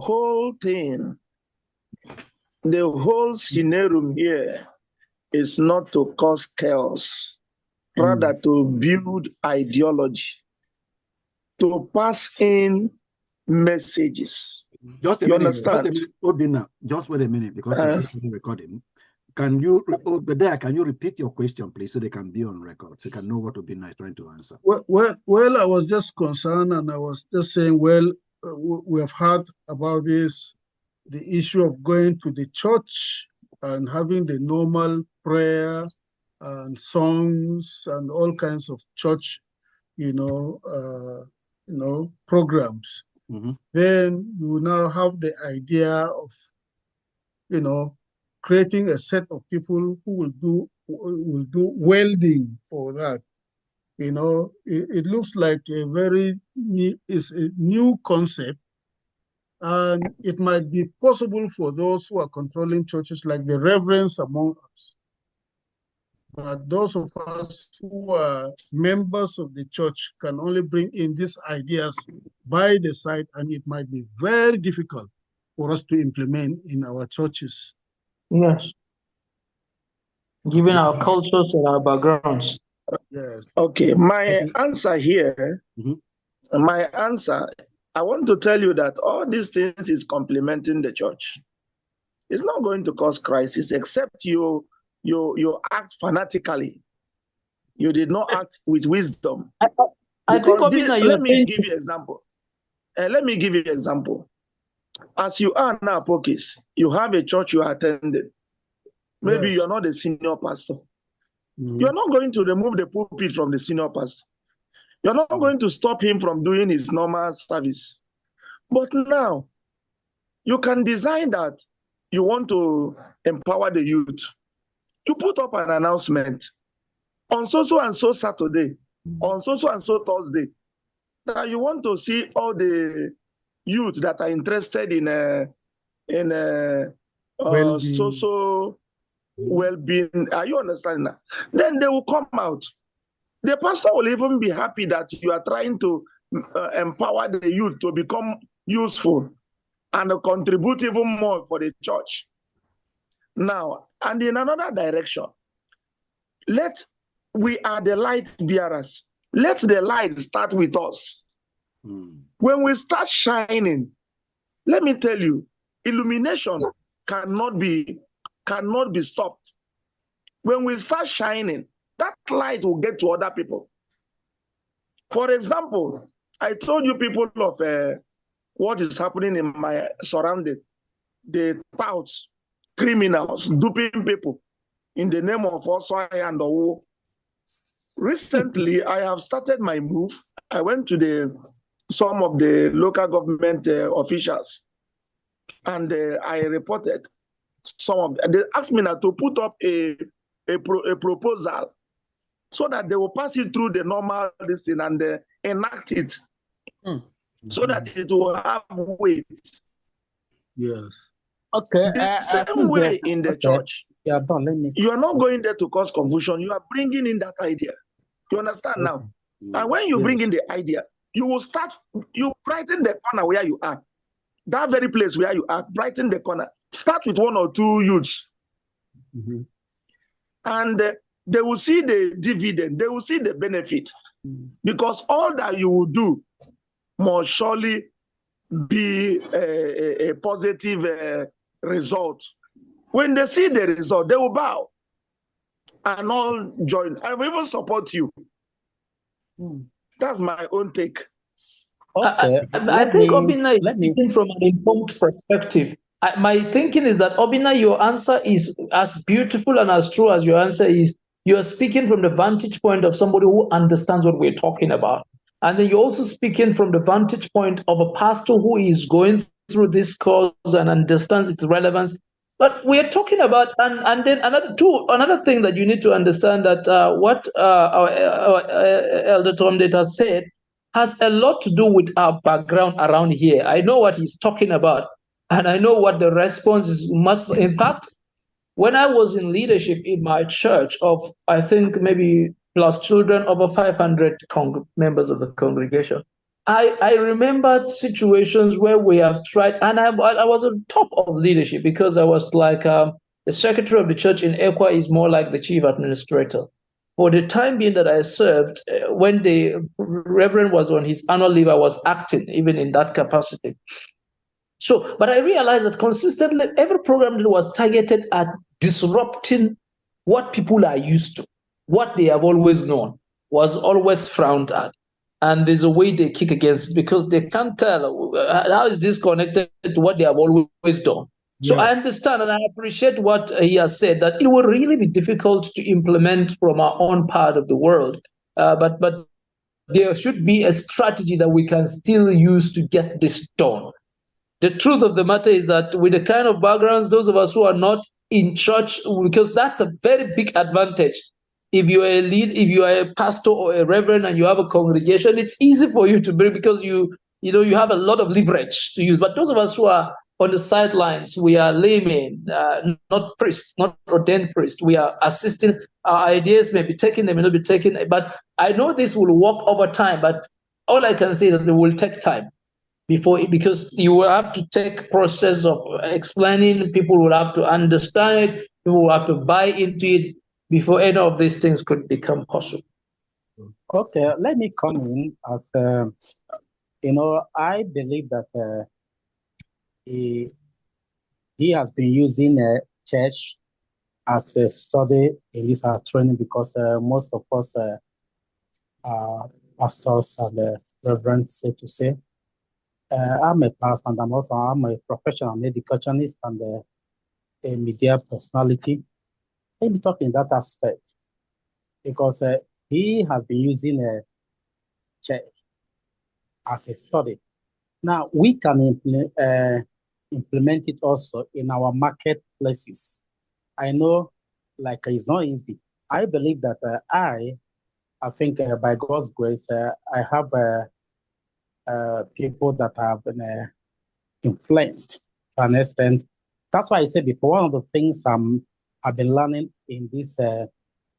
whole thing, the whole scenario here is not to cause chaos, rather to build ideology, to pass in messages. Just a you minute. understand? Obina, just wait a minute, because it's recording. Can you repeat your question, please, so they can be on record, so you can know what Obina is trying to answer? Well, I was just concerned, and I was just saying, well, we have heard about this, the issue of going to the church and having the normal prayer and songs and all kinds of church, programs. Then you now have the idea of, creating a set of people who will do welding for that. It looks like a new concept, and it might be possible for those who are controlling churches, like the reverends among us. But those of us who are members of the church can only bring in these ideas by the side, and it might be very difficult for us to implement in our churches. Yes. Given our cultures and our backgrounds. Yes. Okay, my answer here, I want to tell you that all these things is complementing the church. It's not going to cause crisis, except you act fanatically. You did not act with wisdom. I think, Obina, let me give you an example. Let me give you an example. As you are now, Pokis, you have a church you are attending. Maybe you're not the senior pastor. You're not going to remove the pulpit from the senior pastor. You're not going to stop him from doing his normal service. But now, you can design that you want to empower the youth. You put up an announcement on so and so Saturday, on so and so Thursday, that you want to see all the youth that are interested in social well-being. Are you understanding that? Then they will come out. The pastor will even be happy that you are trying to empower the youth to become useful and contribute even more for the church. Now, and in another direction, we are the light bearers. Let the light start with us. When we start shining, let me tell you, illumination cannot be stopped. When we start shining, that light will get to other people. For example, I told you people of what is happening in my surrounding, the touts, criminals, duping people in the name of Oswai and Owo. Recently, I have started my move. I went to some of the local government officials, and I reported some of them. They asked me now to put up a proposal so that they will pass it through the normal listing and enact it, so that it will have weight. Yes. Okay. The same way in the church. Yeah, you are not going there to cause confusion. You are bringing in that idea. You understand now? And when you bring in the idea, you will brighten the corner where you are. That very place where you are, brighten the corner. Start with 1 or 2 youths. And they will see the dividend. They will see the benefit. Because all that you will do must surely be a positive result. When they see the result, they will bow and all join. I will even support you. That's my own take. Okay. I think Obina is speaking from an informed perspective. My thinking is that, Obina, your answer is as beautiful and as true as your answer is. You're speaking from the vantage point of somebody who understands what we're talking about. And then you're also speaking from the vantage point of a pastor who is going through this cause and understands its relevance. But we're talking about, and then another thing that you need to understand, that what our Elder Tom Data said has a lot to do with our background around here. I know what he's talking about, and I know what the response is. In fact, when I was in leadership in my church of, I think maybe plus children, over 500 members of the congregation, I remembered situations where we have tried, and I was on top of leadership because I was like the secretary of the church in Ekwa is more like the chief administrator. For the time being that I served, when the Reverend was on his annual leave, I was acting even in that capacity. So, but I realized that consistently every program that was targeted at disrupting what people are used to, what they have always known, was always frowned at. And there's a way they kick against it because they can't tell how is this connected to what they have always done. So I understand and I appreciate what he has said, that it will really be difficult to implement from our own part of the world. But there should be a strategy that we can still use to get this done. The truth of the matter is that with the kind of backgrounds, those of us who are not in church, because that's a very big advantage. If you are a lead, if you are a pastor or a reverend and you have a congregation, it's easy for you to bring because you have a lot of leverage to use. But those of us who are on the sidelines, we are laymen, not priests, not ordained priests. We are assisting. Our ideas may be taken, they may not be taken. But I know this will work over time. But all I can say is that it will take time because you will have to take process of explaining. People will have to understand it. People will have to buy into it before any of these things could become possible. Okay, let me come in as I believe that he has been using church as a study in this training because most of us pastors and reverends, say to say. I'm a pastor and I'm a professional educationist and a media personality. Let me talk in that aspect because he has been using a church as a study. Now we can implement it also in our marketplaces. I know, like, it's not easy. I believe that I think by God's grace, I have people that have been influenced to an extent. That's why I said before, one of the things I've been learning in this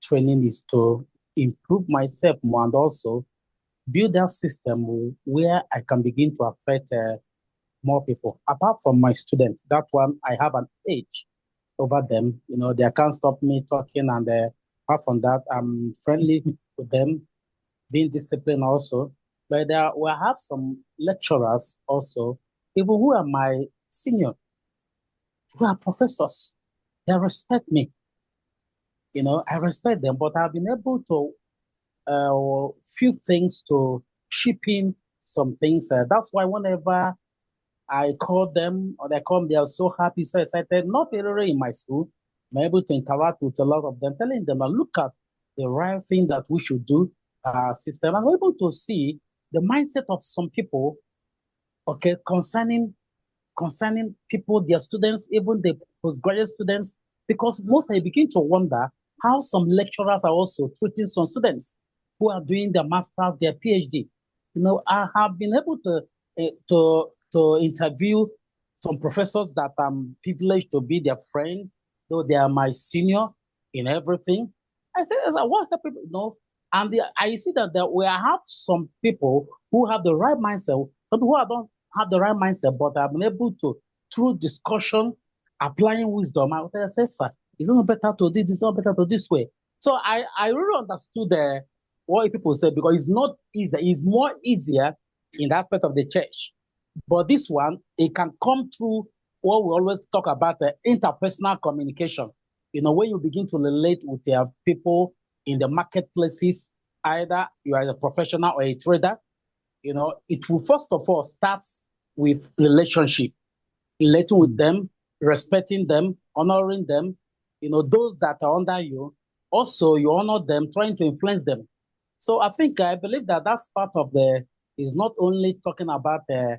training is to improve myself more and also build that system where I can begin to affect more people. Apart from my students, that one, I have an edge over them. They can't stop me talking, and apart from that, I'm friendly with them, being disciplined also. But we have some lecturers also, people who are my senior, who are professors. They respect me. I respect them, but I've been able to few things to chip in some things. That's why whenever I call them or they come, they are so happy, so excited. Not really in my school. I'm able to interact with a lot of them, telling them, look at the right thing that we should do, system. I'm able to see the mindset of some people, okay, concerning people, their students, even the postgraduate students, because most I begin to wonder how some lecturers are also treating some students who are doing their master's, their PhD. I have been able to interview some professors that I'm privileged to be their friend, though they are my senior in everything. I said, what people, and I see that we have some people who have the right mindset, but who don't have the right mindset, but I've been able to, through discussion, applying wisdom, I say, sir, it's not better to do this, it's not better to do this way. So I really understood what people say, because it's not easy, it's more easier in that aspect of the church. But this one, it can come through what we always talk about, interpersonal communication. When you begin to relate with people in the marketplaces, either you are a professional or a trader, it will first of all start with relationship, relating with them, respecting them, honoring them. Those that are under you, also you honor them, trying to influence them. So I believe that that's part of is not only talking about the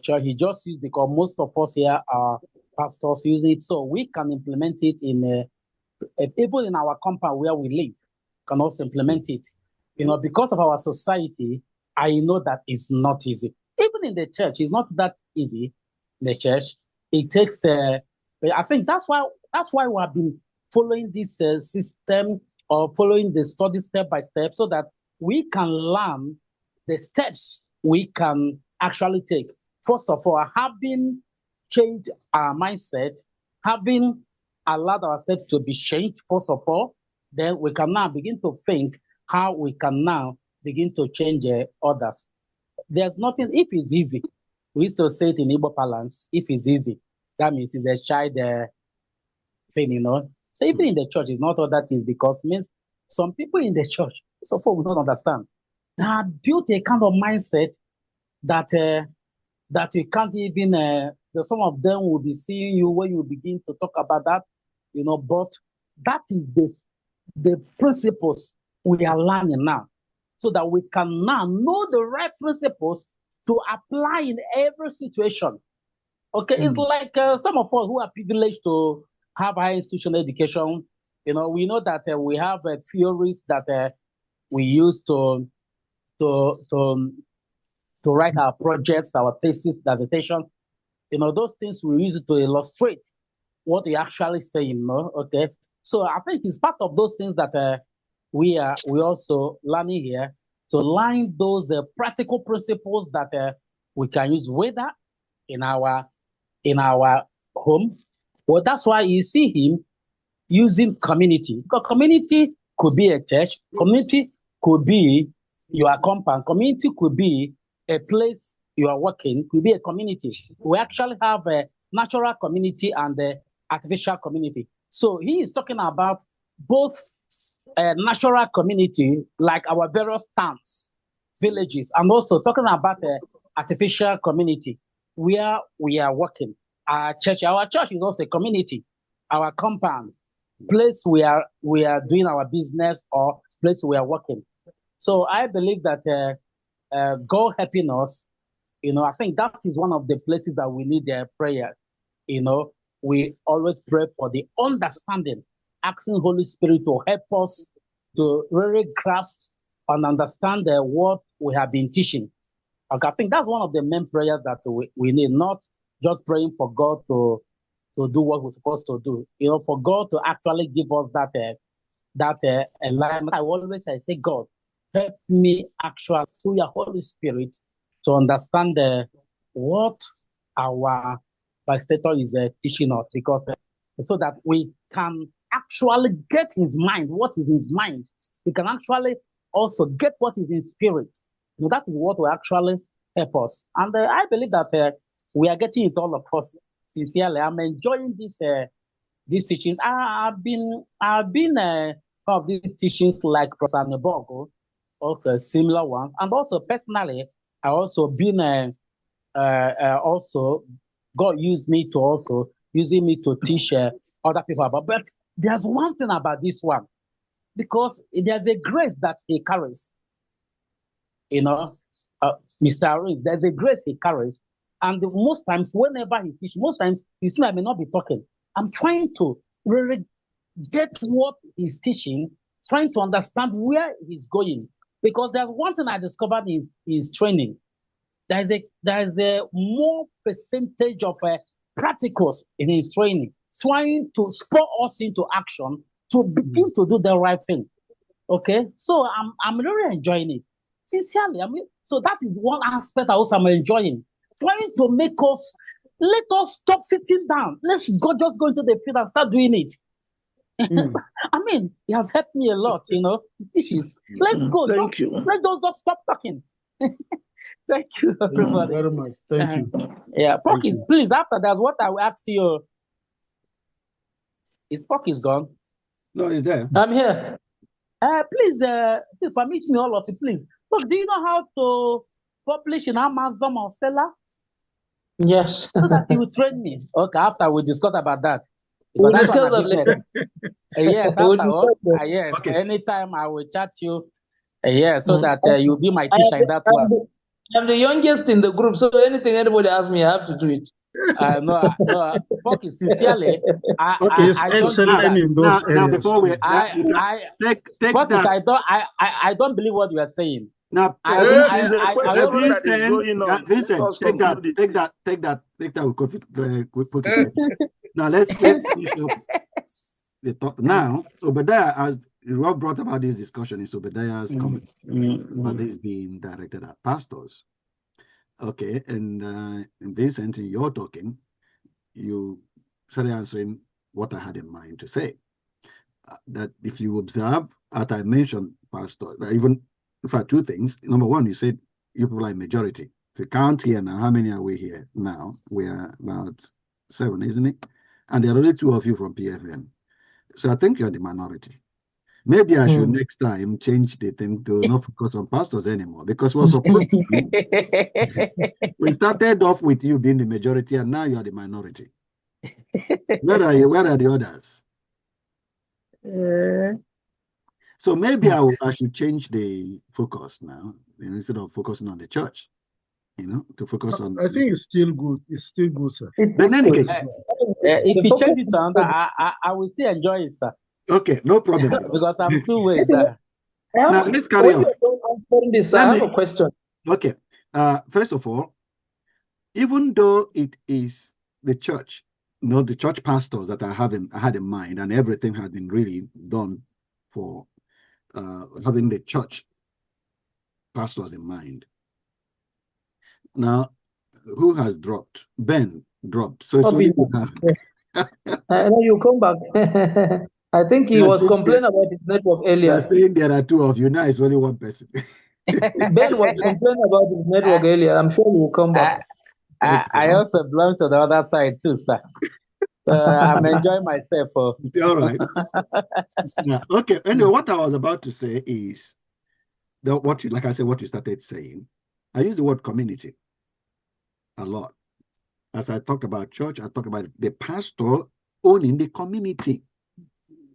church. He just used, because most of us here are pastors use it, so we can implement it in even in our compound where we live, can also implement it. Because of our society, I know that it's not easy. Even in the church, it's not that easy. In the church, it takes. I think that's why we have been following this system, or following the study step by step, so that we can learn the steps we can actually take. First of all, having changed our mindset, having allowed ourselves to be changed, first of all, then we can now begin to think how we can now begin to change others. There's nothing, if it's easy, we used to say it in Igbo parlance, if it's easy, that means it's a child thing, you know. So even in the church, it's not all that is, because means some people in the church, so far we don't understand, they have built a kind of mindset that that you can't even, some of them will be seeing you when you begin to talk about that, you know, but that is the principles we are learning now, so that we can now know the right principles to apply in every situation. Okay, it's like some of us who are privileged to have high institutional education, you know, we know that we have theories that we use to write our projects, our thesis, dissertation. You know, those things we use to illustrate what we actually say, you know, okay? So I think it's part of those things that we also learning here, to learn those practical principles that we can use, whether in our home. Well, that's why you see him using community, because community could be a church, community could be your compound, community could be a place you are working, could be a community. We actually have a natural community and a artificial community. So he is talking about both a natural community, like our various towns, villages, and also talking about the artificial community where we are working. Our church is also a community, our compound, place we are doing our business, or place we are working. So I believe that God helping us, you know, I think that is one of the places that we need their prayer. You know, we always pray for the understanding, asking Holy Spirit to help us to really grasp and understand what we have been teaching. Okay, I think that's one of the main prayers that we need, not just praying for God to do what we're supposed to do. You know, for God to actually give us that alignment. I say, God, help me actually through your Holy Spirit to understand what our pastor is teaching us, because so that we can actually get his mind, what is his mind. We can actually also get what is in spirit. You know, that is what will actually help us. And I believe that we are getting it, all of us, sincerely. I'm enjoying these teachings. I've been of these teachings like Professor Nebogo, also similar ones, and also personally, I also been also God using me to teach other people about. But there's one thing about this one, because there's a grace that he carries. You know, Mr. Rings, there's a grace he carries. And most times, whenever he teaches, most times, you see, I may not be talking. I'm trying to really get what he's teaching, trying to understand where he's going. Because there's one thing I discovered in his training. There's a more percentage of practicals in his training, trying to spur us into action to begin to do the right thing. Okay, so I'm really enjoying it. Sincerely, I mean, so that is one aspect I also am enjoying. Trying to make us, let us stop sitting down. Let's just go into the field and start doing it. I mean, it has helped me a lot, you know, his teachings. Let's go. Thank you. Let's just stop talking. Thank you, everybody. Very much. Thank you. Yeah, Pockets, please, after that, what I will ask you. Is Pockets gone? No, he's there. I'm here. Please permit me, all of you, please. Look, do you know how to publish in Amazon or Seller? Yes. So that you will train me. Okay, after we discuss about that. We'll discuss that later. Yes, yes. Okay. Anytime I will chat you. So that you'll be my teacher in that one. I'm the youngest in the group, so anything anybody asks me, I have to do it. No, Pocky, sincerely, I don't in those now before we I don't believe what you are saying. Now, Vincent, take that. We'll put it. Now let's finish up the talk. Now, Obadiah, as Rob brought about this discussion, is Obadiah's comment about this being directed at pastors. Okay, and Vincent, in your talking, you started answering what I had in mind to say. That if you observe, as I mentioned, Pastor, even in fact, two things. Number one, you said you people are a majority. If you count here now, how many are we here now? We are about 7, isn't it? And there are only 2 of you from PFN. So I think you're the minority. Maybe I should next time change the thing to not focus on pastors anymore, because we're supposed to be, we started off with you being the majority and now you're the minority. Where are you? Where are the others? So maybe I should change the focus now, instead of focusing on the church, to focus on. I think it's still good. It's still good, sir. But in any case, if you change it to another, I will still enjoy it, sir. Okay, no problem. Because I'm 2 ways. Now let's carry on. I have a question. Okay. First of all, even though it is the church, the church pastors that I had in mind, and everything had been really done for having the church pastors in mind. Now, who has dropped? Ben dropped. So I know you come back. I think he was complaining about his network earlier. You're saying there are 2 of you. Now it's only 1 person. Ben was complaining about his network earlier. I'm sure he will come back. I also belong to the other side too, sir. I'm enjoying myself. All right. Yeah, okay. Anyway, what I was about to say is that what you started saying. I use the word community a lot. As I talked about church, I talked about the pastor owning the community.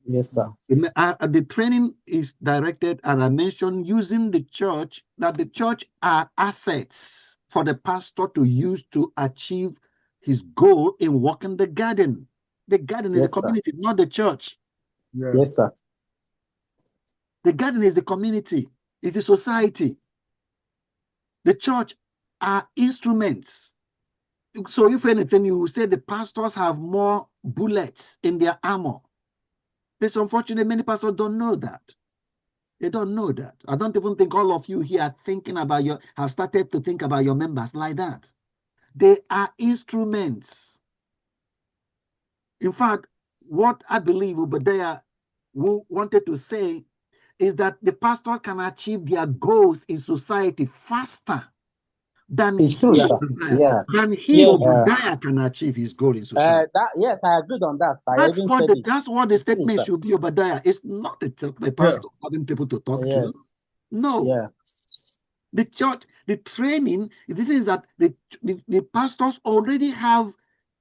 Yes, sir. The training is directed, and I mentioned using the church, that the church are assets for the pastor to use to achieve his goal in walking the garden. The garden is the community, not the church. Yes, sir. The garden is the community, is the society. The church are instruments. So if anything, you will say the pastors have more bullets in their armor. It's unfortunate many pastors don't know that. They don't know that. I don't even think all of you here are thinking about have started to think about your members like that. They are instruments. In fact, what I believe Obadiah wanted to say is that the pastor can achieve their goals in society faster than Obadiah can achieve his goal in society. Yes, I agreed on that. That's what the statement should be, Obadiah. It's not the pastor having people to talk to. No. Yeah. The church, the training, the thing is that the pastors already have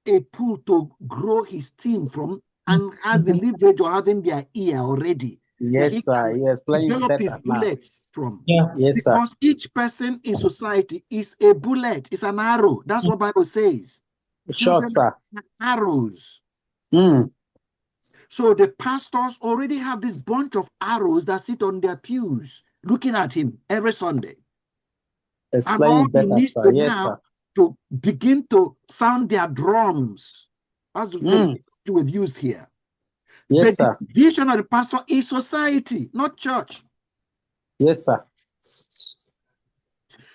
a pool to grow his team from, and has the leverage of having their ear already. Yes, sir. Yes, develop his bullets from. Yeah. Yes, because sir. each person in society is a bullet, it's an arrow. That's what Bible says. Sure, sir. Arrows. So the pastors already have this bunch of arrows that sit on their pews, looking at him every Sunday. Explain better, sir. Yes, sir. To begin to sound their drums, as we've used here. Yes, sir. The vision of the pastor is society, not church. Yes, sir.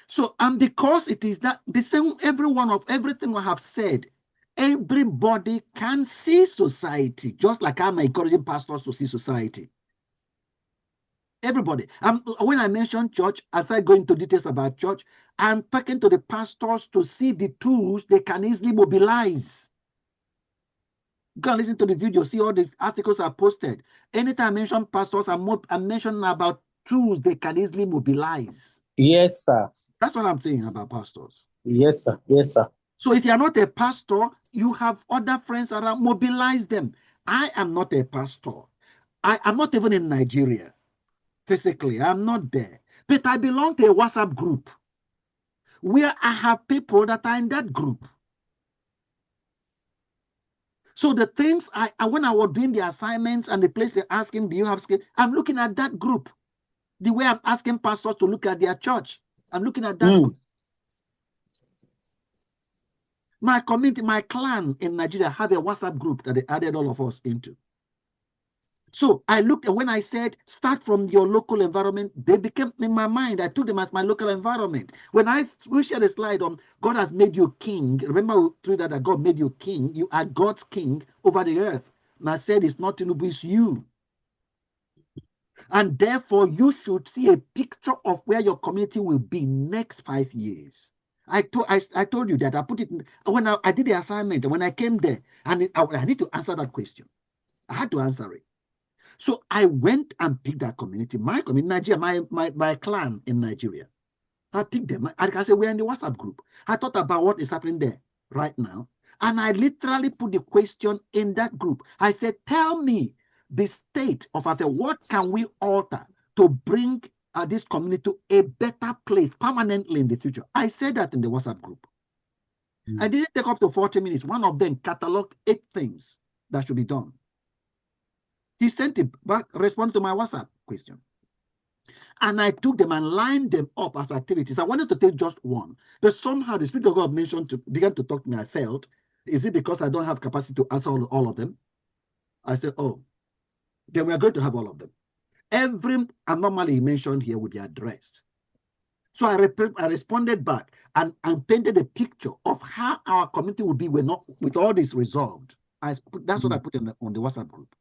So, and because it is that the same, everything I have said, everybody can see society, just like I'm encouraging pastors to see society. Everybody. When I mention church, as I go into details about church, I'm talking to the pastors to see the tools they can easily mobilize. Go and listen to the video, see all the articles are posted. Anytime I mention pastors, I'm mentioning about tools they can easily mobilize. Yes, sir. That's what I'm saying about pastors. Yes, sir. Yes, sir. So if you're not a pastor, you have other friends around, mobilize them. I am not a pastor. I'm not even in Nigeria. Physically, I'm not there. But I belong to a WhatsApp group where I have people that are in that group. So the things when I was doing the assignments and the place they're asking, do you have skill? I'm looking at that group. The way I'm asking pastors to look at their church, I'm looking at that group. My community, my clan in Nigeria have a WhatsApp group that they added all of us into. So I looked, and when I said start from your local environment, they became in my mind. I took them as my local environment. When we shared a slide on God has made you king. Remember through that God made you king. You are God's king over the earth. And I said it's not Tinubu, it's you. And therefore, you should see a picture of where your community will be next 5 years. I told you that. I put it when I did the assignment. When I came there, and I need to answer that question. I had to answer it. So I went and picked that community, my community, Nigeria, my clan in Nigeria. I picked them. I said, we're in the WhatsApp group. I thought about what is happening there right now. And I literally put the question in that group. I said, tell me the state of affairs. What can we alter to bring this community to a better place permanently in the future? I said that in the WhatsApp group. I didn't take up to 40 minutes. One of them cataloged 8 things that should be done. He sent it back, respond to my WhatsApp question. And I took them and lined them up as activities. I wanted to take just one, but somehow the Spirit of God began to talk to me. I felt, is it because I don't have capacity to answer all of them? I said, oh, then we are going to have all of them. Every anomaly he mentioned here would be addressed. So I responded back and painted a picture of how our community would be with all this resolved. That's what I put on the WhatsApp group.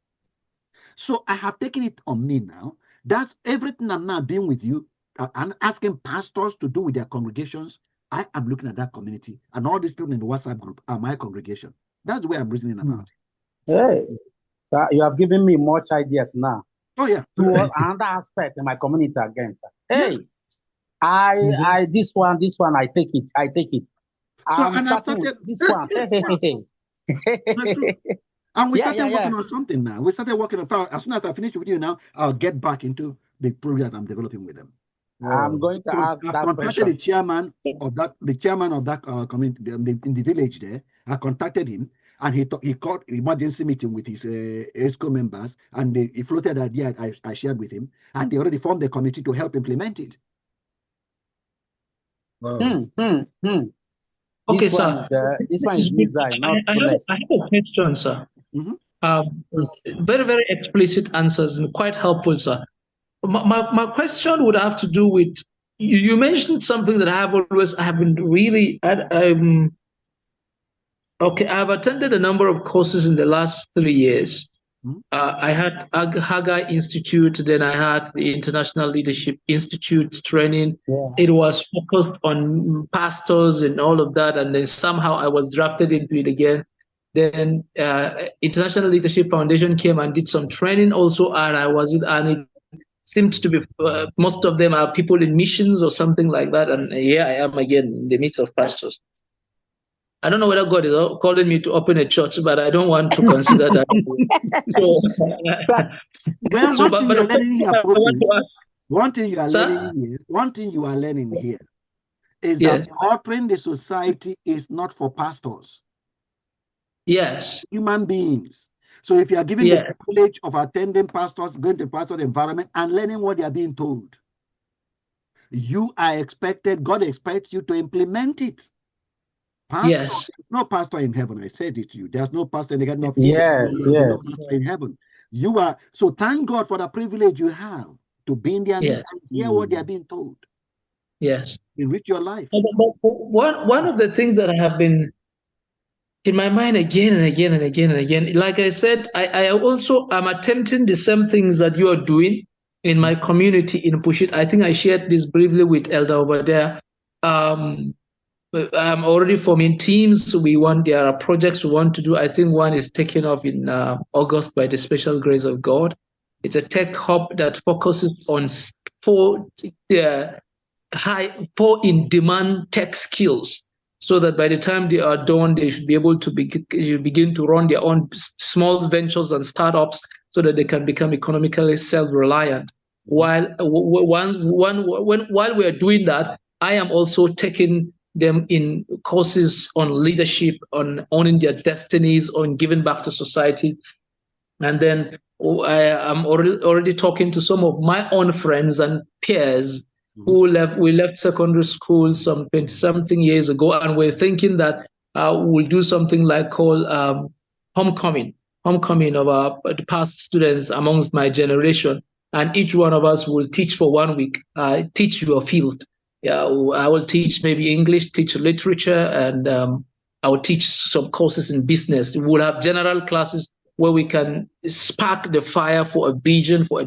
So I have taken it on me now. That's everything I'm now doing with you and asking pastors to do with their congregations. I am looking at that community, and all these people in the WhatsApp group are my congregation. That's the way I'm reasoning about it. Hey, you have given me much ideas now. Oh yeah. To another aspect in my community against that. Hey, yeah. This one, I take it. So, and I started this one. And we started working on something now. We started working on, as soon as I finish with you now, I'll get back into the program I'm developing with them. I'm going to ask I've that contacted question. the chairman of that community in the village there. I contacted him, and he called emergency meeting with his ESCO members, and he floated the idea I shared with him, and they already formed the committee to help implement it. Okay, this sir. This one is design, not I have a question, sir. Very, very explicit answers and quite helpful, sir. My question would have to do with you mentioned something that I have been really okay. I have attended a number of courses in the last 3 years. I had Hagai Institute, then I had the International Leadership Institute training. Yeah. It was focused on pastors and all of that, and then somehow I was drafted into it again. Then International Leadership Foundation came and did some training also, and it seemed to be most of them are people in missions or something like that. And here I am again in the midst of pastors. I don't know whether God is calling me to open a church, but I don't want to consider that. One thing you are learning here is that altering the society is not for pastors. Yes. Human beings. So if you are given the privilege of attending pastors, going to pastor environment and learning what they are being told, you are expected, God expects you to implement it. Pastor, no pastor in heaven. I said it to you. There's no pastor in heaven. No pastor in heaven. You are. So thank God for the privilege you have to be in their midst and hear what they are being told. Yes. Enrich your life. But one of the things that I have been in my mind again and again and again and again, like I said, I also am attempting the same things that you are doing in my community in Pushit. I think I shared this briefly with Elder over there. I'm already forming teams. There are projects we want to do. I think one is taken off in August by the special grace of God. It's a tech hub that focuses on four in-demand tech skills, so that by the time they are done, they should be able to begin to run their own small ventures and startups, so that they can become economically self-reliant. While we are doing that, I am also taking them in courses on leadership, on owning their destinies, on giving back to society. And then I am already talking to some of my own friends and peers who we left secondary school some 20-something years ago, and we're thinking that we'll do something like called homecoming homecoming of the past students amongst my generation, and each one of us will teach for 1 week. Teach your field. Yeah, I will teach maybe English, teach literature, and I will teach some courses in business. We will have general classes where we can spark the fire for a vision, for a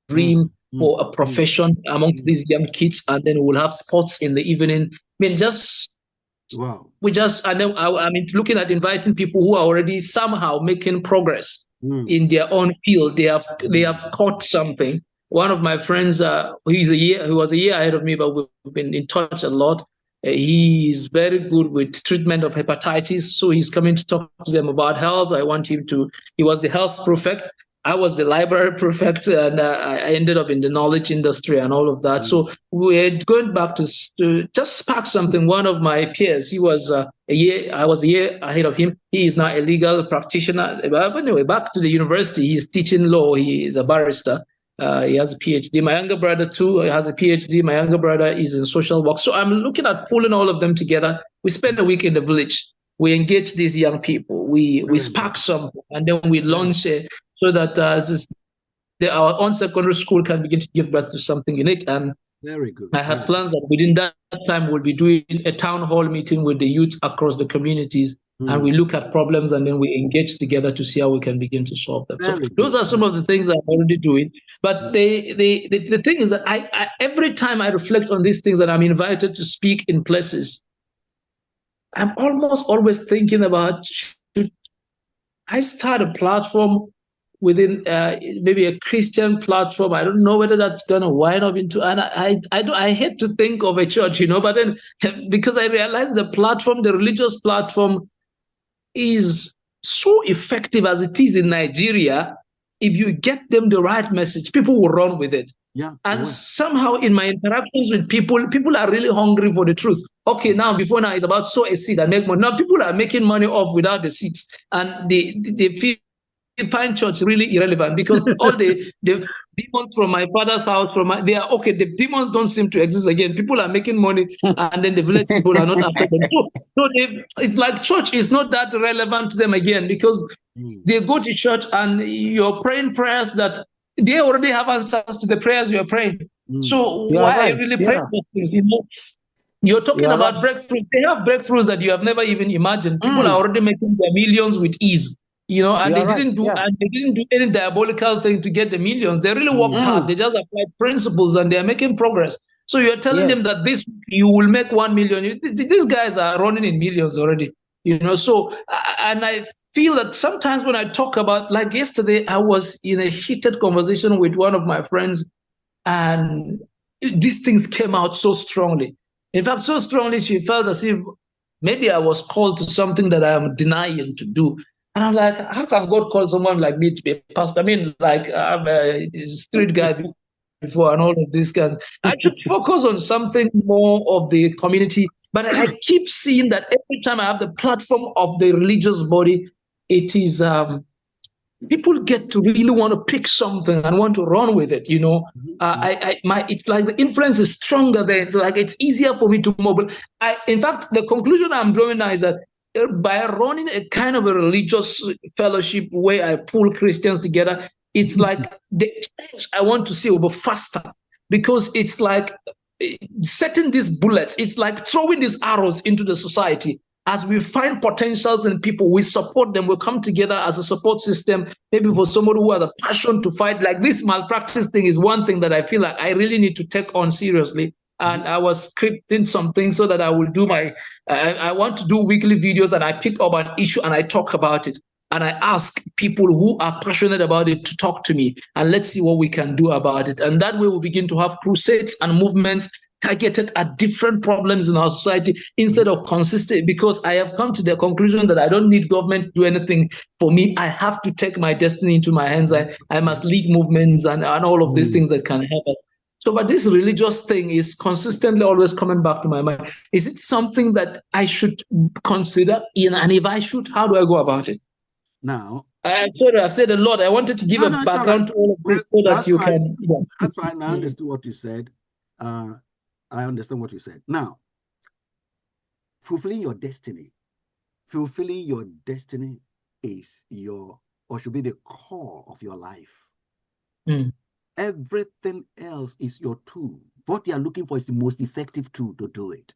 dream, for a profession amongst these young kids, and then we'll have sports in the evening. I mean, just we just, and then I mean, looking at inviting people who are already somehow making progress in their own field. They have caught something. One of my friends, he was a year ahead of me, but we've been in touch a lot. He is very good with treatment of hepatitis, so he's coming to talk to them about health. I want him to. He was the health prefect. I was the library prefect, and I ended up in the knowledge industry and all of that. So we're going back to just spark something. One of my peers, he was I was a year ahead of him. He is now a legal practitioner. But anyway, back to the university. He's teaching law. He is a barrister. He has a PhD. My younger brother too has a PhD. My younger brother is in social work. So I'm looking at pulling all of them together. We spend a week in the village. We engage these young people. We spark something, and then we launch so that our own secondary school can begin to give birth to something unique. And very good. I had plans that within that time we'll be doing a town hall meeting with the youth across the communities, and we look at problems and then we engage together to see how we can begin to solve them. So those are some of the things I'm already doing. But the thing is that I every time I reflect on these things and I'm invited to speak in places, I'm almost always thinking about, should I start a platform within maybe a Christian platform? I don't know whether that's going to wind up into, and I hate to think of a church, but then because I realize the platform, the religious platform, is so effective as it is in Nigeria. If you get them the right message, people will run with it. Yeah. And somehow in my interactions with people are really hungry for the truth. Okay, before now it's about sow a seed and make money. Now people are making money off without the seeds, and they find church really irrelevant because all the demons from my father's house, they are okay. The demons don't seem to exist again. People are making money, and then the village people are not after them. So it's like church is not that relevant to them again because they go to church and you're praying prayers that they already have answers to the prayers you're praying. So why are you really praying for things? You're talking about breakthroughs. They have breakthroughs that you have never even imagined. People are already making their millions with ease. And they didn't do any diabolical thing to get the millions. They really worked hard. They just applied principles and they're making progress. So you're telling them that this you will make 1 million. These guys are running in millions already. So and I feel that sometimes when I talk about, like yesterday, I was in a heated conversation with one of my friends, and these things came out so strongly. In fact, so strongly she felt as if maybe I was called to something that I am denying to do. And I'm like, how can God call someone like me to be a pastor? I mean, like, I'm a street guy before and all of this kind. I should focus on something more of the community. But I keep seeing that every time I have the platform of the religious body, it is people get to really want to pick something and want to run with it. It's like the influence is stronger there. It's like it's easier for me to mobile. In fact, the conclusion I'm drawing now is that by running a kind of a religious fellowship where I pull Christians together, it's like the change I want to see will be faster because it's like setting these bullets. It's like throwing these arrows into the society. As we find potentials in people, we support them. We come together as a support system. Maybe for somebody who has a passion to fight, like this malpractice thing is one thing that I feel like I really need to take on seriously. And I was scripting something so that I will do I want to do weekly videos and I pick up an issue and I talk about it. And I ask people who are passionate about it to talk to me and let's see what we can do about it. And that way we'll begin to have crusades and movements targeted at different problems in our society instead of consistent, because I have come to the conclusion that I don't need government to do anything for me. I have to take my destiny into my hands. I must lead movements and all of these things that can help us. So, but this religious thing is consistently always coming back to my mind. Is it something that I should consider? And if I should, how do I go about it? Now, I've said a lot. I wanted to give a background to all of this so that you can. That's fine. I understood what you said. I understand what you said. Now, fulfilling your destiny is your or should be the core of your life. Mm. Everything else is your tool. What you are looking for is the most effective tool to do it.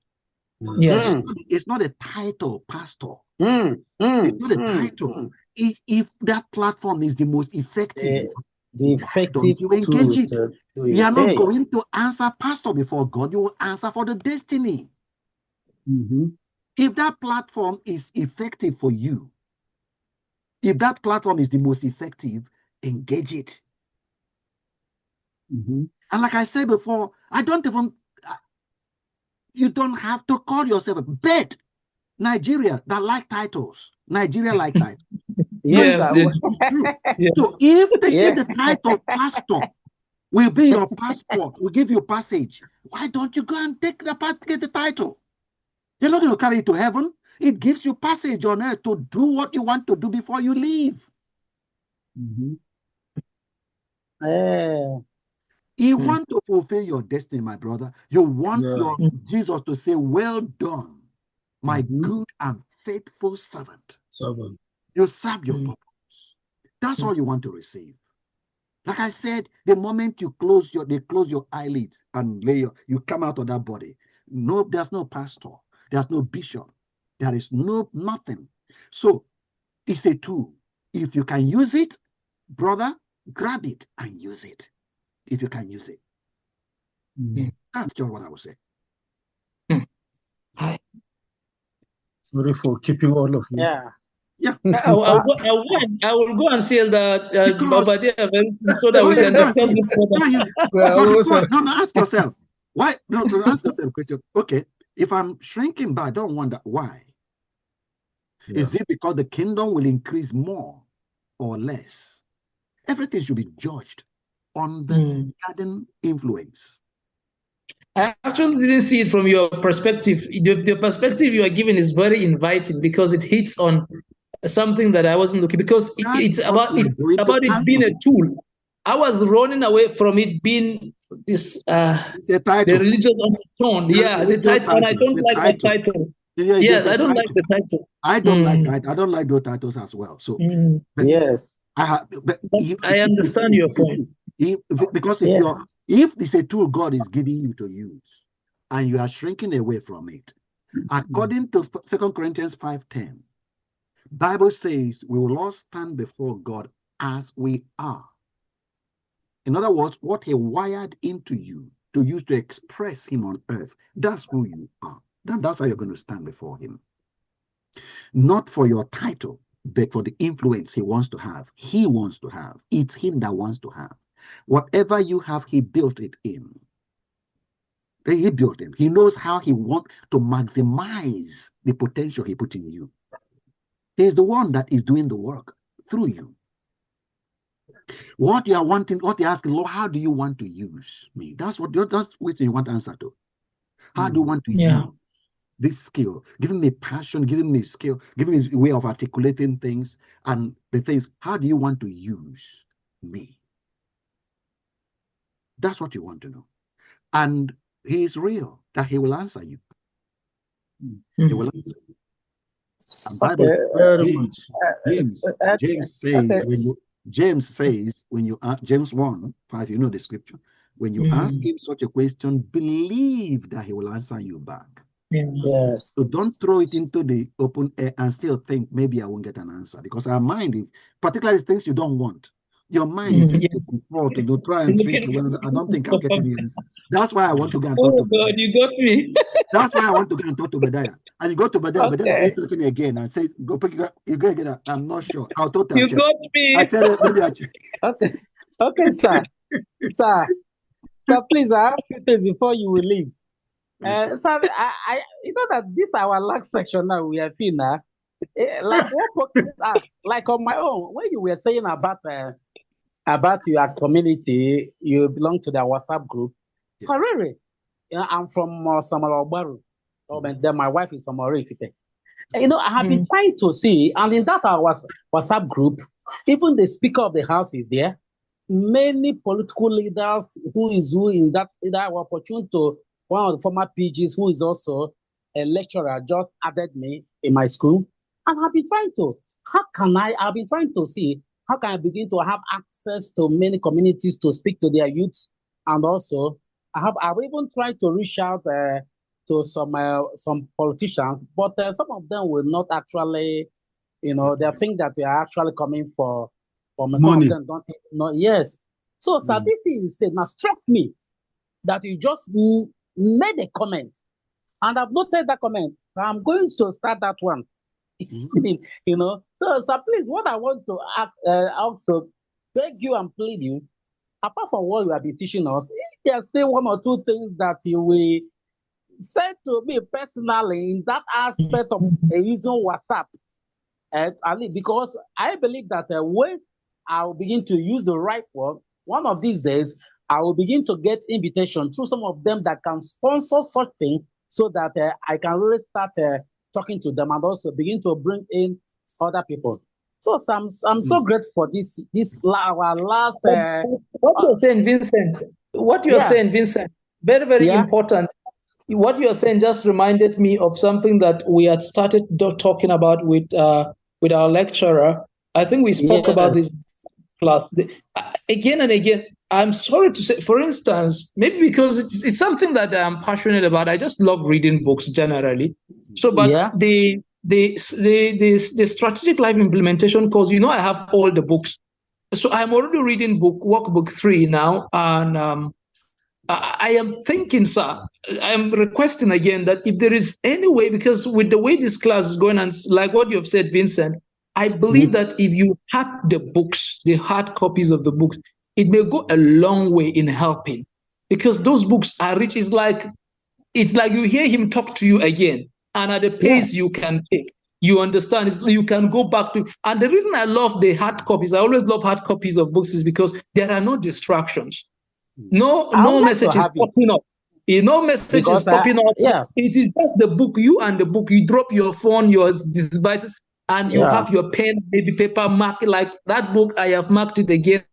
Yes. It's not a title, pastor. Mm. It's not a title. If that platform is the most effective, the effective don't you engage it? You are not going to answer pastor before God. You will answer for the destiny. If that platform is effective for you, if that platform is the most effective, engage it. And like I said before, you don't have to call yourself a bet. Nigeria that like titles. Nigeria like titles. Yes. Yes. So if the title pastor will be your passport, will give you passage, why don't you go and get the title? You're not going to carry it to heaven. It gives you passage on earth to do what you want to do before you leave. You want to fulfill your destiny, my brother. You want your Jesus to say, well done, my good and faithful servant. You serve your purpose. That's all you want to receive. Like I said, the moment you close your eyelids and you come out of that body. No, there's no pastor, there's no bishop, there is nothing. So it's a tool. If you can use it, brother, grab it and use it. If you can use it. That's just what I would say. Sorry for keeping all of you. Yeah. I will go and seal that so that we can discuss this. No, ask yourself. Why? No, ask yourself a question. Okay, if I'm shrinking back, I don't wonder why. Is it because the kingdom will increase more or less? Everything should be judged on the garden influence. I actually didn't see it from your perspective. The perspective you are giving is very inviting because it hits on something that I wasn't looking, because it's about it being a tool. I was running away from it being this the religious undertone. The title, and I don't like the title. Yes, I don't like the title. I don't like that. I don't like those titles as well. So yes, I understand your point. Because if it's a tool God is giving you to use, and you are shrinking away from it, according to 2 Corinthians 5:10, Bible says we will all stand before God as we are. In other words, what He wired into you to use to express Him on earth, that's who you are. That's how you're going to stand before Him. Not for your title, but for the influence He wants to have. He wants to have. It's Him that wants to have. Whatever you have, He built it in. He built it. He knows how He wants to maximize the potential He put in you. He's the one that is doing the work through you. What you are wanting, what you're asking, Lord, how do you want to use me? That's what you want to answer to. How do you want to use this skill? Giving me passion, giving me skill, giving me a way of articulating things and the things. How do you want to use me? That's what you want to know. And He is real, that He will answer you. He will answer you. James says when you ask, James 1:5, you know the scripture. When you ask Him such a question, believe that He will answer you back. Yes. So don't throw it into the open air and still think maybe I won't get an answer, because our mind is, particularly things you don't want. Your mind is to try and think. Well, I don't think I'll get any answer. That's why I want to go and talk to God, you got me. That's why I want to go and talk to Bediah. And you go to Bediah, Bediah is talking again and say, go pick it up. You go again. I'm not sure. I'll talk to you check. got me. I tell you, maybe I check. Okay, sir. Sir, please, I have to say before you will leave. Sir, I you know that this our last section now we are in now. Like what asked, like on my own, when you were saying about your community, you belong to the WhatsApp group. So really, I'm from Samara Obaru. Then my wife is from Orifite. I have been trying to see, and in that our WhatsApp group, even the Speaker of the House is there. Many political leaders who in that were opportune to one of the former PGs who is also a lecturer just added me in my school. And I've been trying to see How can I begin to have access to many communities to speak to their youths? And also, I've even tried to reach out to some politicians, but some of them will not actually, they think that we are actually coming for me. Some of them don't know. Yes. So, sir, this thing you said now struck me that you just made a comment, and I've noted that comment. I'm going to start that one. So please, what I want to also beg you and plead you, apart from what you have been teaching us, if there's still one or two things that you will say to me personally in that aspect of using WhatsApp, Ali, because I believe that when I will begin to use the right word, one of these days I will begin to get invitation through some of them that can sponsor such thing, so that I can really start talking to them and also begin to bring in other people. So I'm so grateful for this our last. What you're saying, Vincent. What you're saying, Vincent. Very, very important. What you're saying just reminded me of something that we had started talking about with our lecturer. I think we spoke about this class again and again. I'm sorry to say, for instance, maybe because it's something that I'm passionate about. I just love reading books generally. So, but the strategic life implementation course, I have all the books. So I'm already reading workbook 3 now, and I am thinking, sir, I am requesting again that if there is any way, because with the way this class is going, and like what you have said, Vincent, I believe that if you had the books, the hard copies of the books, it may go a long way in helping, because those books are rich. It's like you hear him talk to you again, and at a pace you can take. You understand? You can go back to. And the reason I love the hard copies, I always love hard copies of books, is because there are no distractions. No message is popping up. No message is popping up. It is just the book. You and the book. You drop your phone, your devices, and you have your pen, maybe paper, mark. Like that book, I have marked it again.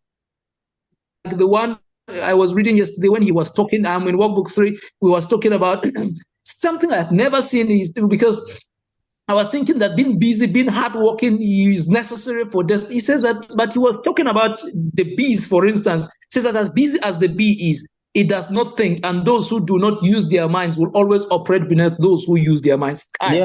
Like the one I was reading yesterday when he was talking. I'm in workbook 3. We was talking about something I've never seen. Is because I was thinking that being busy, being hardworking is necessary for this. He says that, but he was talking about the bees, for instance. He says that as busy as the bee is, it does not think, and those who do not use their minds will always operate beneath those who use their minds. I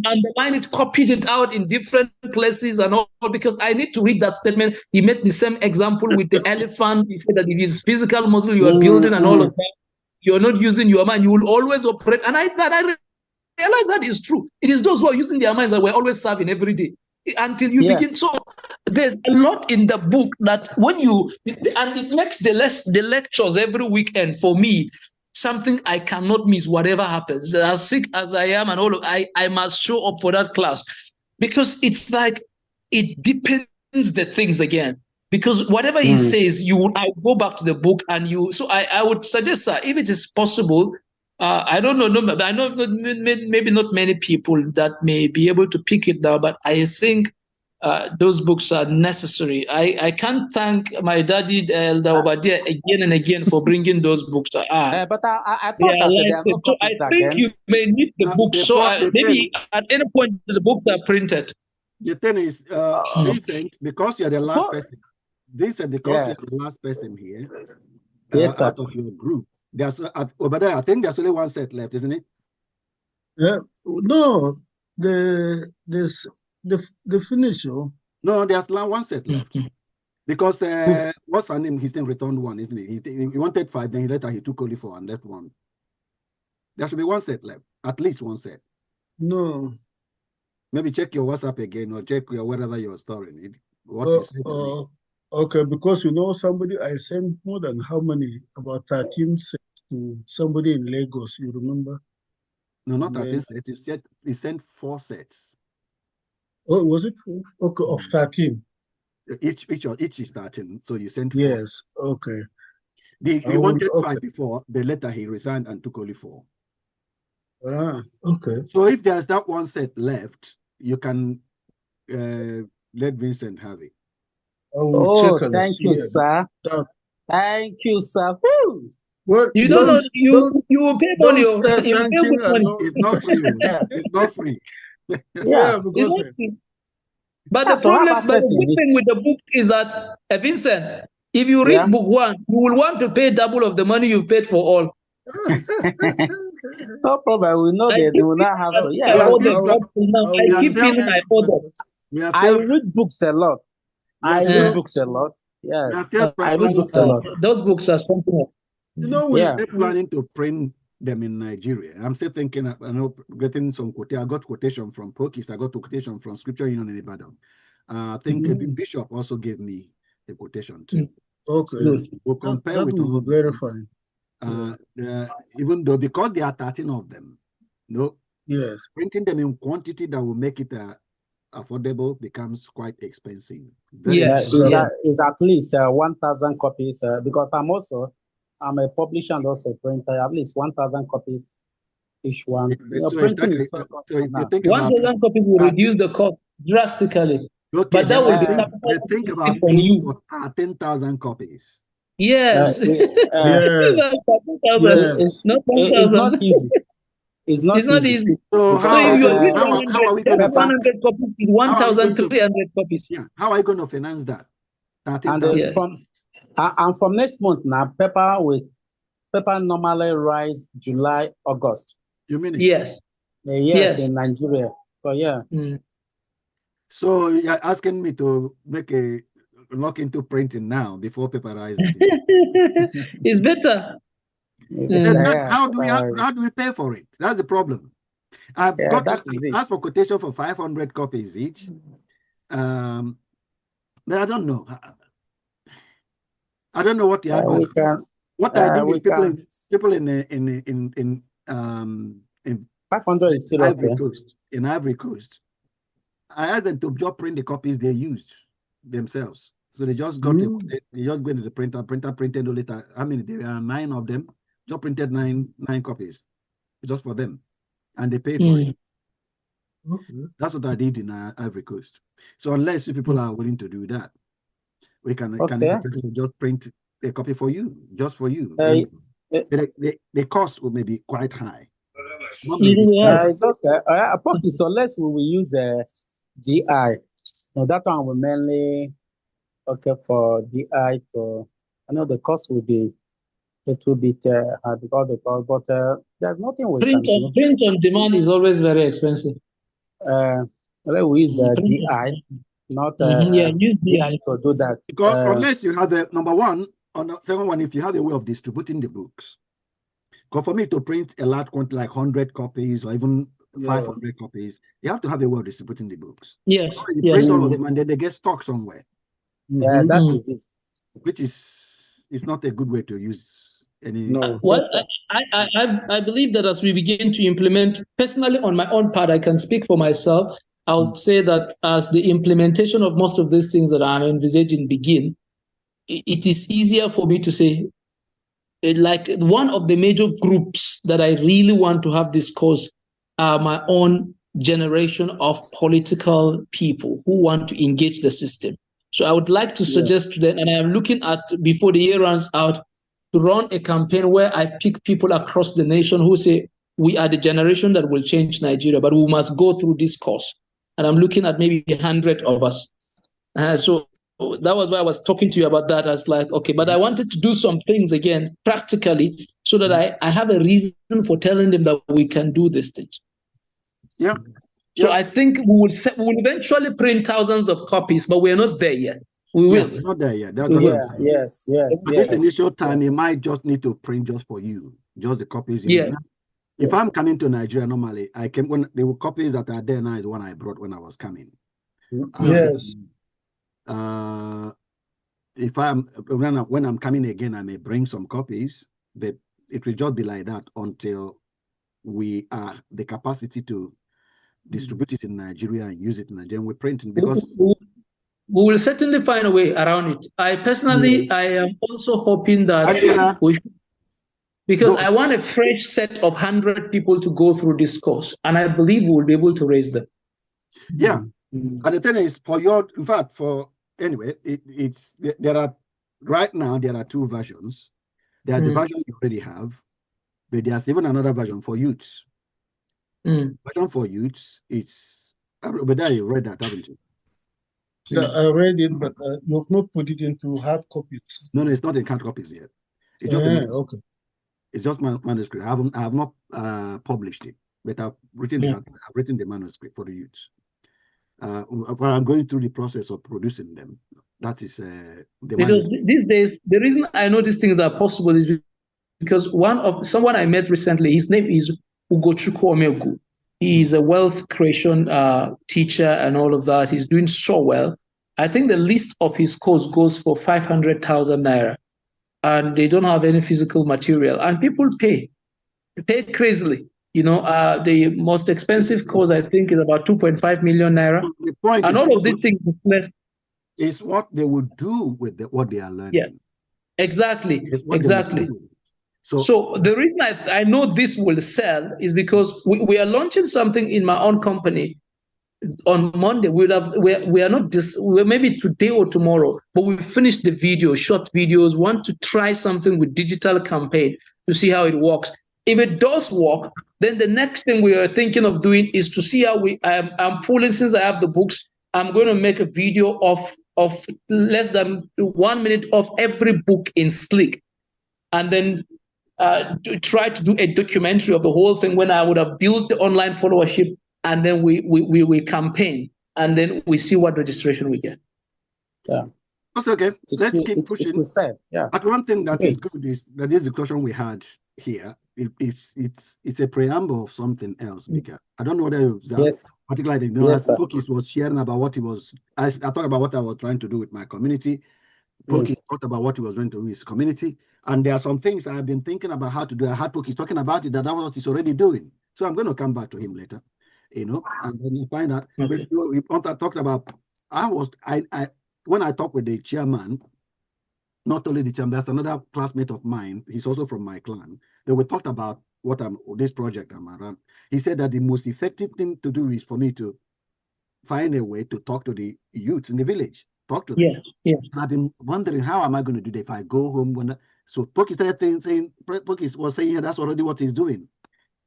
underlined it, copied it out in different places and all, because I need to read that statement. He made the same example with the elephant. He said that if it's physical muscle you are building and all of that, you're not using your mind, you will always operate. And I realize that is true. It is those who are using their minds that we're always serving every day until you begin. So there's a lot in the book that when you, and it makes the lectures every weekend for me something I cannot miss, whatever happens. As sick as I am and all of, I must show up for that class, because it's like it deepens the things again. Because whatever he says, I go back to the book and you. So I would suggest, sir, if it is possible. I don't know. I know maybe not many people that may be able to pick it now, but I think those books are necessary. I can't thank my daddy, Elder Obadiah, again and again for bringing those books. But I thought that there are no copies I think you may need the books. So maybe at any point the books are printed. The thing is, Vincent, because you're the last person. Vincent, because you're the last person here, out of your group. There's Obadiah, I think there's only one set left, isn't it? Yeah, no, the finisher. No, there's one set left. Because what's her name? His name returned 1, isn't it? He wanted 5, then later he took only 4 and left 1. There should be one set left, at least one set. No. Maybe check your WhatsApp again or check your wherever you're storing it. What you said to me. Okay, because somebody I sent more than how many? About 13 sets to somebody in Lagos, you remember? No, not 13 sets. You sent 4 sets. Oh, was it 4? Okay, of 13. Each is 13. So you sent 4. Yes, okay. He wanted 5 before, then later he resigned and took only 4. Ah, okay. So if there's that one set left, you can let Vincent have it. Thank you, sir. Thank you, sir. Woo! Well, you don't know you will pay money. It's not free. It's not free. Yeah, because But the problem, but the good thing with the book is that, Vincent, if you read book 1, you will want to pay double of the money you've paid for all. No problem. We know that they will not have. I keep feeling I ordered. I read books a lot. I read books a lot. Yeah, I read books a lot. Those books are something else. You know, we're planning to print them in Nigeria. I'm still thinking, I know, getting some quotation. I got quotation from Pokis. I got quotation from Scripture Union in Ibadan. I think the Bishop also gave me a quotation too. Okay. We'll compare that with will be very fine. Even though, because there are 13 of them, yes, printing them in quantity that will make it affordable becomes quite expensive. Yes, it's at least 1,000 copies because I'm a publisher and also printer. At least 1,000 copies each one. Printing is 1,000 copies will reduce the cost drastically. Okay, but that will be think about paying for 13,000 copies. Yes. Yes. It's not easy. It's not easy. So how if you are we going to 100 copies is 1,300 copies. Yeah. How are you going to finance that? And from next month now, paper normally rise July, August. You mean it? Yes. Yes, in Nigeria. So yeah. So you're asking me to make a look into printing now before paper rises. It's better. How do we pay for it? That's the problem. I've asked for quotation for 500 copies each. But I don't know. I don't know what the advice is. What I do with people in 500 is still Ivory Coast. In Ivory Coast, I asked them to just print the copies they used themselves. So they just got they just went to the printer printed no later. I mean, there are 9 of them. Just printed nine copies just for them, and they paid for it. That's what I did in Ivory Coast. So unless you people are willing to do that, we can just print a copy for you, just for you. The cost will maybe quite high. It's okay. So unless we will use DI. Now that one will mainly for DI. So I know the cost will be a little bit hard because the cost, but there's nothing we can do. Print on demand is always very expensive. We use DI, not use DI to do that. Because unless you have a number one, or the second one, if you have a way of distributing the books. Because for me to print a large quantity like 100 copies or even 500 copies, you have to have a way of distributing the books. Yes. So you print all of them and then they get stuck somewhere. Yeah, that is it. Which is not a good way to use any. No. Well, I believe that as we begin to implement, personally on my own part, I can speak for myself. I would say that as the implementation of most of these things that I'm envisaging begin, it is easier for me to say, like one of the major groups that I really want to have this course are my own generation of political people who want to engage the system. So I would like to suggest to them, and I am looking at, before the year runs out, to run a campaign where I pick people across the nation who say, we are the generation that will change Nigeria, but we must go through this course. And I'm looking at maybe 100 of us. So that was why I was talking to you about that. I was like, okay, but I wanted to do some things again, practically, so that I have a reason for telling them that we can do this thing. Yeah. So I think we will eventually print thousands of copies, but we're not there yet. We will. We're not there yet. Yes. This initial time, you might just need to print just for you, just the copies you need. If I'm coming to Nigeria, normally I can, when the copies that are there now is one I brought when I was coming. Yes. If when I'm coming again, I may bring some copies, but it will just be like that until we are the capacity to distribute it in Nigeria and use it in Nigeria. We're printing because we will certainly find a way around it. I personally, I am also hoping that we should, because I want a fresh set of 100 people to go through this course, and I believe we will be able to raise them. Yeah, and the thing is, anyway, there are right now there are 2 versions. There's the version you already have, but there's even another version for youths. Version for youths, but you read that, haven't you? Yeah, I read it, but you have not put it into hard copies. No, it's not in hard copies yet. It's just okay. It's just my manuscript. I have not published it, but I've written the manuscript for the youths. While I'm going through the process of producing them, that is because these days the reason I know these things are possible is because someone I met recently, his name is Ugochukwu Omeoku. He is a wealth creation teacher and all of that. He's doing so well. I think the list of his course goes for 500,000 naira, and they don't have any physical material, and people pay crazily. You know, the most expensive course I think is about 2.5 million naira. The point and all of these things is what they would do with what they are learning. Yeah, exactly. So the reason I know this will sell is because we are launching something in my own company on Monday. We're maybe today or tomorrow, but we finished the video, short videos, want to try something with digital campaign to see how it works. If it does work, then the next thing we are thinking of doing is to see how I'm pulling, since I have the books, I'm going to make a video of less than 1 minute of every book in Slick, and then to try to do a documentary of the whole thing when I would have built the online followership, and then we campaign, and then we see what registration we get. Yeah. That's okay. Let's keep pushing. But one thing that is good is that this discussion we had here, it's a preamble of something else. Because I don't know whether you observed, particularly as Pokis was sharing about what he was. I talked about what I was trying to do with my community. Pokis talked about what he was trying to do with his community. And there are some things I've been thinking about how to do. I had Pokis talking about it, that was what he's already doing. So I'm going to come back to him later, and then you find out. Okay. We talked about, when I talked with the chairman, not only the chairman, there's another classmate of mine, he's also from my clan, that we talked about this project I'm around. He said that the most effective thing to do is for me to find a way to talk to the youths in the village, talk to them. Yes. And I've been wondering, how am I going to do that if I go home? So Pokis was saying, yeah, that's already what he's doing.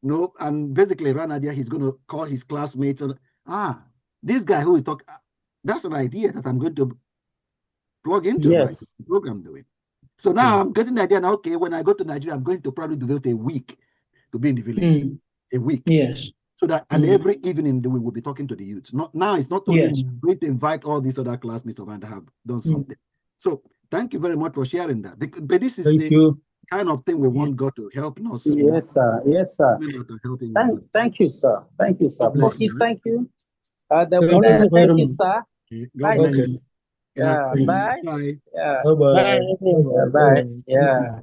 And basically around idea, he's going to call his classmates and this guy who is talking, that's an idea that I'm going to plug into my program doing. So now I'm getting the idea now, okay, when I go to Nigeria, I'm going to probably devote a week to be in the village. A week. Yes. So that, and every evening we will be talking to the youths. It's not only going to invite all these other classmates of and have done something. So thank you very much for sharing that. But this is kind of thing we want God to help us. Yes, sir. Yes, sir. Thank you, sir. Thank you, sir. Pokis, thank you. Thank you, sir. God bless. Yeah. Bye. Bye. Yeah. Bye-bye. Bye. Yeah.